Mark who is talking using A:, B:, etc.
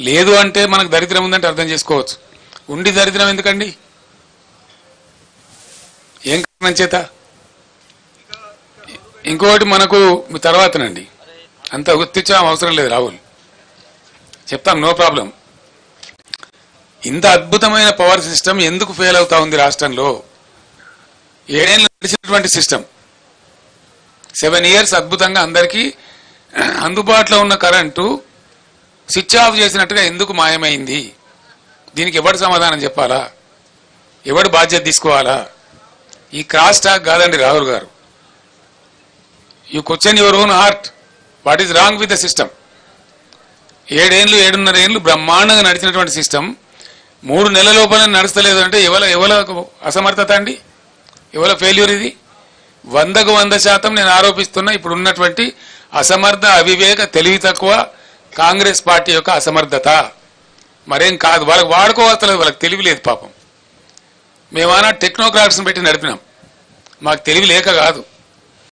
A: లేదు అంటే మనకు దరిద్రం ఉందంటే అర్థం చేసుకోవచ్చు. ఉండి దరిద్రం ఎందుకండి? ఏం కారణం చేత? ఇంకొకటి మనకు తర్వాతనండి, అంత గుర్తించడం అవసరం లేదు రాహుల్, చెప్తాం, నో ప్రాబ్లం. ఇంత అద్భుతమైన పవర్ సిస్టమ్ ఎందుకు ఫెయిల్ అవుతా ఉంది రాష్ట్రంలో? 7 ఏళ్ళు నడిచినటువంటి సిస్టమ్, 7 years అద్భుతంగా అందరికీ అందుబాటులో ఉన్న కరెంటు స్విచ్ ఆఫ్ చేసినట్టుగా ఎందుకు మాయమైంది? దీనికి ఎవడు సమాధానం చెప్పాలా? ఎవడు బాధ్యత తీసుకోవాలా? ఈ క్రాస్ టాక్ కాదండి రాహుల్ గారు. You question your own heart, what is wrong with the system? 7 ఏళ్ళు 7.5 ఏళ్ళు బ్రహ్మాండంగా నడిచినటువంటి సిస్టమ్ 3 నెలల లోపల నడుస్తలేదు అంటే ఎవల అసమర్థత అండి? ఎవల ఫెయిల్యూర్ ఇది? 100కు 100% నేను ఆరోపిస్తున్నా ఇప్పుడు ఉన్నటువంటి అసమర్థ, అవివేక, తెలివి తక్కువ కాంగ్రెస్ పార్టీ యొక్క అసమర్థత, మరేం కాదు. వాళ్ళకి వాడుకోవస్తలేదు, వాళ్ళకి తెలివి లేదు పాపం. మేమన్నా టెక్నోక్రాట్స్ని పెట్టి నడిపినాం, మాకు తెలివి లేక కాదు.